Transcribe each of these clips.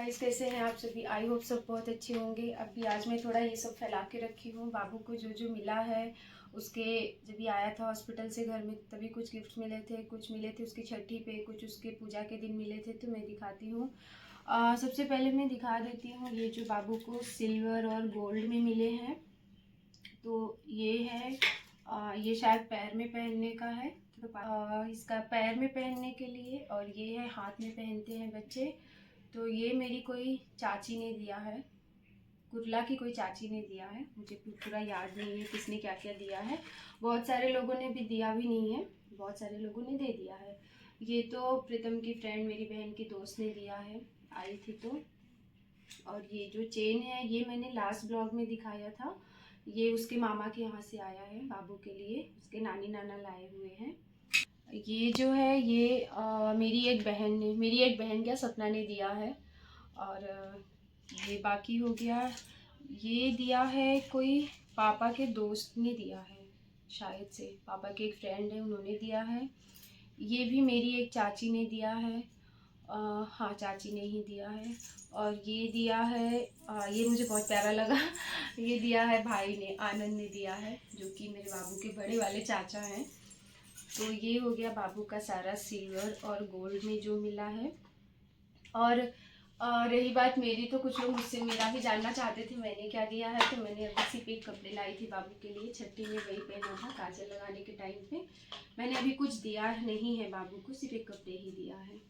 Guys, कैसे हैं आप सभी। आई होप सब बहुत अच्छे होंगे। अभी आज मैं थोड़ा ये सब फैला के रखी हूँ। बाबू को जो जो मिला है उसके, जब ये आया था हॉस्पिटल से घर में तभी कुछ गिफ्ट मिले थे, कुछ मिले थे उसकी छठी पे, कुछ उसके पूजा के दिन मिले थे, तो मैं दिखाती हूँ। सबसे पहले मैं दिखा देती हूँ ये जो बाबू को सिल्वर और गोल्ड में मिले हैं। तो ये है ये शायद पैर में पहनने का है, तो इसका पैर में पहनने के लिए, और ये है हाथ में पहनते हैं बच्चे। तो ये मेरी कोई चाची ने दिया है, कुरला की कोई चाची ने दिया है। मुझे पूरा याद नहीं है किसने क्या क्या दिया है। बहुत सारे लोगों ने भी दिया भी नहीं है, बहुत सारे लोगों ने दे दिया है। ये तो प्रीतम की फ्रेंड, मेरी बहन की दोस्त ने दिया है, आई थी तो। और ये जो चेन है ये मैंने लास्ट ब्लॉग में दिखाया था। ये उसके मामा के यहाँ से आया है बाबू के लिए, उसके नानी नाना लाए हुए हैं। ये जो है ये मेरी एक बहन क्या सपना ने दिया है। और ये बाकी हो गया, ये दिया है कोई पापा के दोस्त ने दिया है, शायद से पापा के एक फ्रेंड है उन्होंने दिया है। ये भी मेरी एक चाची ने दिया है, हाँ चाची ने ही दिया है। और ये दिया है ये मुझे बहुत प्यारा लगा ये दिया है भाई ने, आनंद ने दिया है, जो कि मेरे बाबू के बड़े वाले चाचा हैं। तो ये हो गया बाबू का सारा सिल्वर और गोल्ड में जो मिला है। और रही बात मेरी, तो कुछ लोग मुझसे मेरा भी जानना चाहते थे मैंने क्या दिया है। तो मैंने अभी सिर्फ एक कपड़े लाई थी बाबू के लिए, छठी में वही पहना था काजल लगाने के टाइम पे। मैंने अभी कुछ दिया नहीं है बाबू को, सिर्फ एक कपड़े ही दिया है।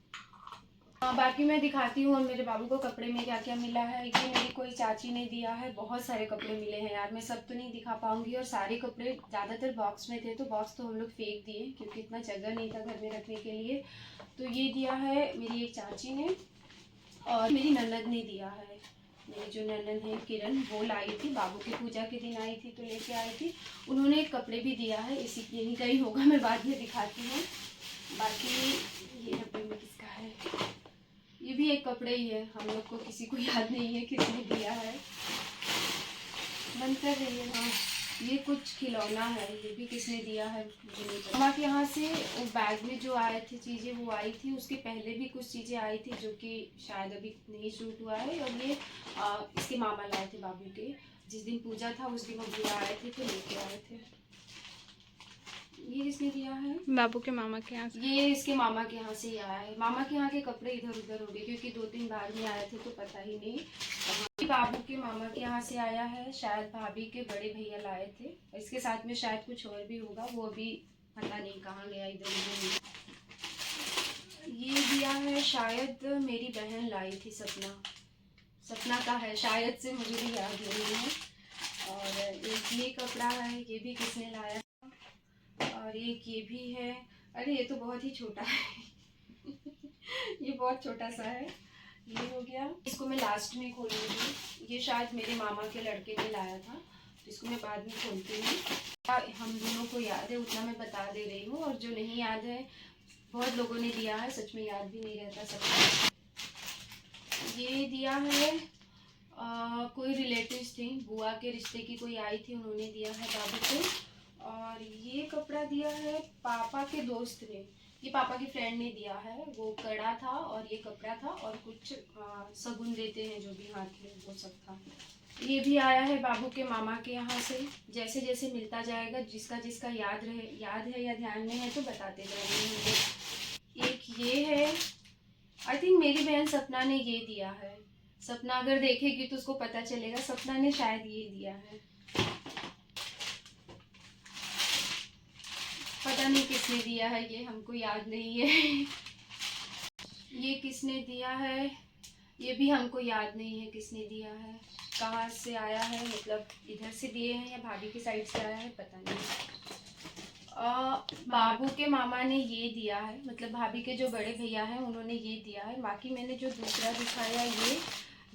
बाकी मैं दिखाती हूँ मेरे बाबू को कपड़े में क्या क्या मिला है। ये मेरी कोई चाची ने दिया है, बहुत सारे कपड़े मिले हैं यार, मैं सब तो नहीं दिखा पाऊंगी। और सारे कपड़े ज़्यादातर बॉक्स में थे, तो बॉक्स तो हम लोग फेंक दिए क्योंकि इतना जगह नहीं था घर में रखने के लिए। तो ये दिया है मेरी एक चाची ने, और मेरी ननद ने दिया है। मेरी जो ननद है किरण, वो लाई थी बाबू की पूजा के दिन, आई थी तो लेके आई थी। उन्होंने एक कपड़े भी दिया है, इसी यहीं का ही होगा, मैं बाद में दिखाती हूँ। बाकी ये डब्बे में किसका है, ये भी एक कपड़े ही है, हम लोग को किसी को याद नहीं है किसने दिया है। मन कर रही है, हाँ ये कुछ खिलौना है, ये भी किसने दिया है मुझे नहीं पता। मामा के यहाँ से बैग में जो आए थे चीज़ें वो आई थी, उसके पहले भी कुछ चीज़ें आई थी जो कि शायद अभी नहीं शूट हुआ है। और ये इसके मामा लाए थे बाबू के, जिस दिन पूजा था उस दिन वो बुआ आए थे तो लेके आए थे। ये किसने दिया है, बाबू के मामा के यहाँ से। ये इसके मामा के यहाँ से ही आया है। मामा के यहाँ के कपड़े इधर उधर हो गए क्योंकि 2-3 बार में आए थे तो पता ही नहीं। बाबू के मामा के यहाँ से आया है, शायद भाभी के बड़े भैया लाए थे। इसके साथ में शायद कुछ और भी होगा, वो अभी पता नहीं कहाँ गया, इधर उधर। ये दिया है शायद मेरी बहन लाई थी, सपना का है शायद से, मुझे भी याद नहीं है। और एक ये कपड़ा है, ये भी किसने लाया। और एक ये भी है, अरे ये तो बहुत ही छोटा है ये बहुत छोटा सा है। ये हो गया, इसको मैं लास्ट में खोलूंगी। ये शायद मेरे मामा के लड़के ने लाया था, तो इसको मैं बाद में खोलती हूँ। हम दोनों को याद है उतना मैं बता दे रही हूँ, और जो नहीं याद है बहुत लोगों ने दिया है, सच में याद भी नहीं रहता सबका। ये दिया है कोई रिलेटिव्स थी, बुआ के रिश्ते की कोई आई थी, उन्होंने दिया है बाबू को। और ये कपड़ा दिया है पापा के दोस्त ने, ये पापा की फ्रेंड ने दिया है। वो कड़ा था और ये कपड़ा था और कुछ सगुन देते हैं जो भी हाथ में, वो सब था। ये भी आया है बाबू के मामा के यहाँ से। जैसे जैसे मिलता जाएगा, जिसका जिसका याद है या ध्यान में है तो बताते जाएंगे। एक ये है, आई थिंक मेरी बहन सपना ने ये दिया है। सपना अगर देखेगी तो उसको पता चलेगा, सपना ने शायद ये दिया है, पता नहीं किसने दिया है, ये हमको याद नहीं है ये किसने दिया है ये भी हमको याद नहीं है किसने दिया है, कहाँ से आया है, मतलब इधर से दिए हैं या भाभी की साइड से आया है, पता नहीं। बाबू के मामा ने ये दिया है, मतलब भाभी के जो बड़े भैया हैं उन्होंने ये दिया है। बाकी मैंने जो दूसरा दिखाया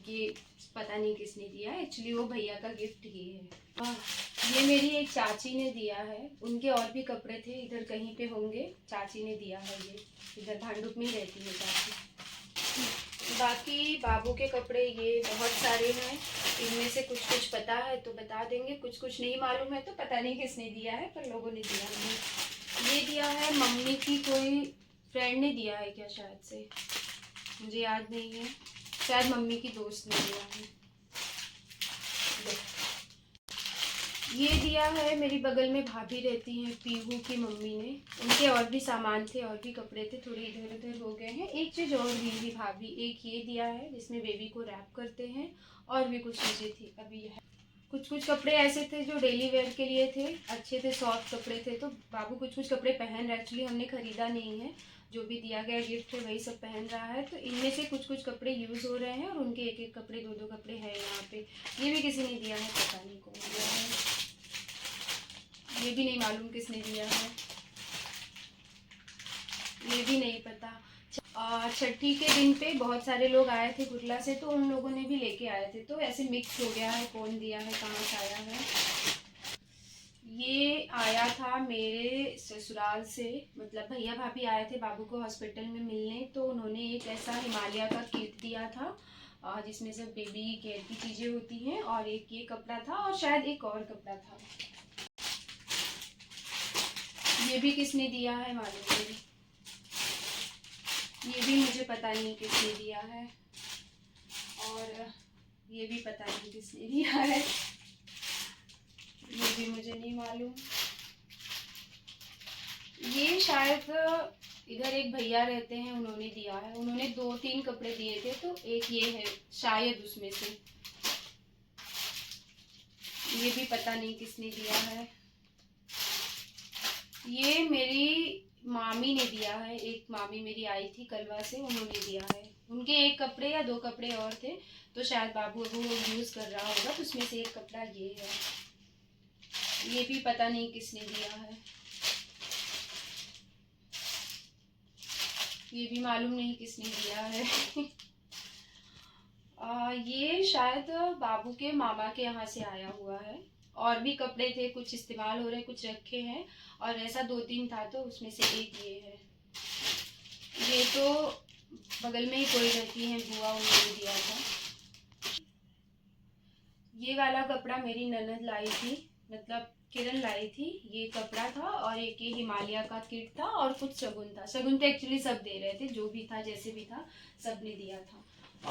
ये पता नहीं किसने दिया है, एक्चुअली वो भैया का गिफ्ट ये है। ये मेरी एक चाची ने दिया है, उनके और भी कपड़े थे, इधर कहीं पे होंगे, चाची ने दिया है ये, इधर भांडुप में रहती है चाची। बाकी बाबू के कपड़े ये बहुत सारे हैं, इनमें से कुछ कुछ पता है तो बता देंगे, कुछ कुछ नहीं मालूम है तो पता नहीं किसने दिया है, पर लोगों ने दिया है। ये दिया है मम्मी की कोई फ्रेंड ने दिया है क्या, शायद से, मुझे याद नहीं है। शायद मम्मी की दोस्त ने दिया है। ये दिया है मेरी बगल में भाभी रहती हैं, पीहू की मम्मी ने। उनके और भी सामान थे, और भी कपड़े थे, थोड़े इधर उधर हो गए हैं। एक चीज़ और दी थी भाभी, एक ये दिया है जिसमें बेबी को रैप करते हैं, और भी कुछ चीज़ें थी। अभी यह कुछ कुछ कपड़े ऐसे थे जो डेली वेयर के लिए थे, अच्छे थे, सॉफ्ट कपड़े थे, तो बाबू कुछ कुछ कपड़े पहन रहे। एक्चुअली हमने ख़रीदा नहीं है, जो भी दिया गया गिफ्ट है वही सब पहन रहा है। तो इनमें से कुछ कुछ कपड़े यूज़ हो रहे हैं, और उनके एक एक कपड़े, दो दो कपड़े हैं यहाँ पे। ये भी किसी ने दिया है, पता नहीं कौन दिया है, ये भी नहीं मालूम किसने दिया है, ये भी नहीं पता। छठी के दिन पे बहुत सारे लोग आए थे कुर्ला से, तो उन लोगों ने भी लेके आए थे, तो ऐसे मिक्स हो गया है कौन दिया है, कहाँ से आया है। ये आया था मेरे ससुराल से, मतलब भैया भाभी आए थे बाबू को हॉस्पिटल में मिलने, तो उन्होंने एक ऐसा हिमालय का किट दिया था जिसमें सब बेबी केयर की चीज़ें होती हैं, और एक ये कपड़ा था, और शायद एक और कपड़ा था। ये भी किसने दिया है मालूम नहीं, ये भी मुझे पता नहीं किसने दिया है, और ये भी पता नहीं किसने दिया है, ये भी मुझे नहीं मालूम। ये शायद इधर एक भैया रहते हैं, उन्होंने दिया है। उन्होंने 2-3 कपड़े दिए थे, तो एक ये है शायद उसमें से। ये भी पता नहीं किसने दिया है। ये मेरी मामी ने दिया है, एक मामी मेरी आई थी कलवा से, उन्होंने दिया है। उनके एक कपड़े या 2 कपड़े और थे, तो शायद बाबू वो यूज़ कर रहा होगा, तो उसमें से एक कपड़ा ये है। ये भी पता नहीं किसने दिया है, ये भी मालूम नहीं किसने दिया है। ये शायद बाबू के मामा के यहाँ से आया हुआ है। और भी कपड़े थे, कुछ इस्तेमाल हो रहे, कुछ रखे हैं, और ऐसा 2-3 था, तो उसमें से एक ये है। ये तो बगल में ही कोई रहती है बुआ, उन्होंने दिया था। ये वाला कपड़ा मेरी ननद लाई थी, मतलब किरण लाई थी। ये कपड़ा था, और एक ये हिमालय का किट था, और कुछ शगुन था। शगुन तो एक्चुअली सब दे रहे थे, जो भी था जैसे भी था सब ने दिया था।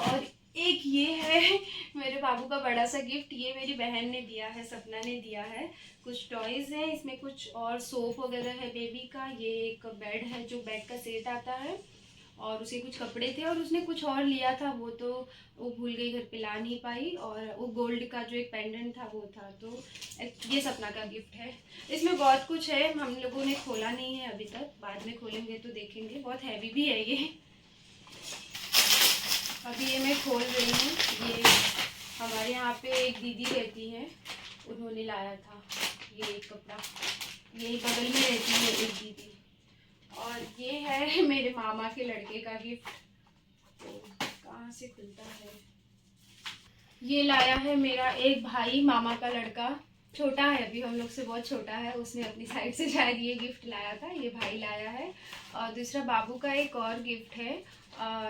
और एक ये है मेरे बाबू का बड़ा सा गिफ्ट, ये मेरी बहन ने दिया है, सपना ने दिया है। कुछ टॉयज़ हैं इसमें, कुछ और सोप वगैरह है बेबी का। ये एक बेड है, जो बेड का सेट आता है, और उसके कुछ कपड़े थे, और उसने कुछ और लिया था, वो तो वो भूल गई, घर पे ला नहीं पाई। और वो गोल्ड का जो एक पेंडेंट था वो था। तो ये सपना का गिफ्ट है। इसमें बहुत कुछ है, हम लोगों ने खोला नहीं है अभी तक, बाद में खोलेंगे तो देखेंगे। बहुत हैवी भी है ये। अभी ये मैं खोल रही हूँ। ये हमारे यहाँ पे एक दीदी रहती है, उन्होंने लाया था ये एक कपड़ा। यही बगल में रहती है एक दीदी। और ये है मेरे मामा के लड़के का गिफ्ट। तो कहाँ से खुलता है, ये लाया है मेरा एक भाई, मामा का लड़का, छोटा है अभी हम लोग से, बहुत छोटा है। उसने अपनी साइड से शायद ये गिफ्ट लाया था, ये भाई लाया है। और दूसरा बाबू का एक और गिफ्ट है,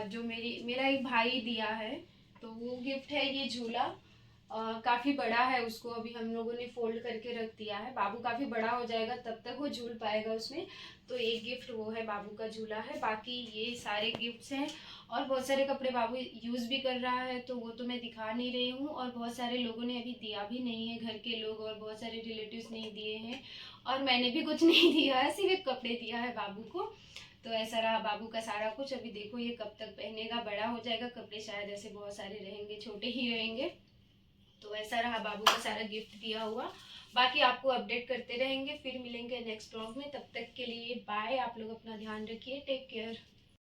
जो मेरा एक भाई दिया है। तो वो गिफ्ट है ये झूला। काफ़ी बड़ा है, उसको अभी हम लोगों ने फोल्ड करके रख दिया है। बाबू काफ़ी बड़ा हो जाएगा तब तक वो झूल पाएगा उसमें। तो एक गिफ्ट वो है, बाबू का झूला है। बाकी ये सारे गिफ्ट्स हैं, और बहुत सारे कपड़े बाबू यूज़ भी कर रहा है, तो वो तो मैं दिखा नहीं रही हूँ। और बहुत सारे लोगों ने अभी दिया भी नहीं है, घर के लोग और बहुत सारे रिलेटिव्स नहीं दिए हैं, और मैंने भी कुछ नहीं दिया है, सिर्फ एक कपड़े दिया है बाबू को। तो ऐसा रहा बाबू का सारा कुछ। अभी देखो ये कब तक पहनेगा, बड़ा हो जाएगा, कपड़े शायद ऐसे बहुत सारे रहेंगे, छोटे ही रहेंगे। तो ऐसा रहा बाबू का सारा गिफ्ट दिया हुआ। बाकी आपको अपडेट करते रहेंगे, फिर मिलेंगे नेक्स्ट ब्लॉग में। तब तक के लिए बाय, आप लोग अपना ध्यान रखिए, टेक केयर।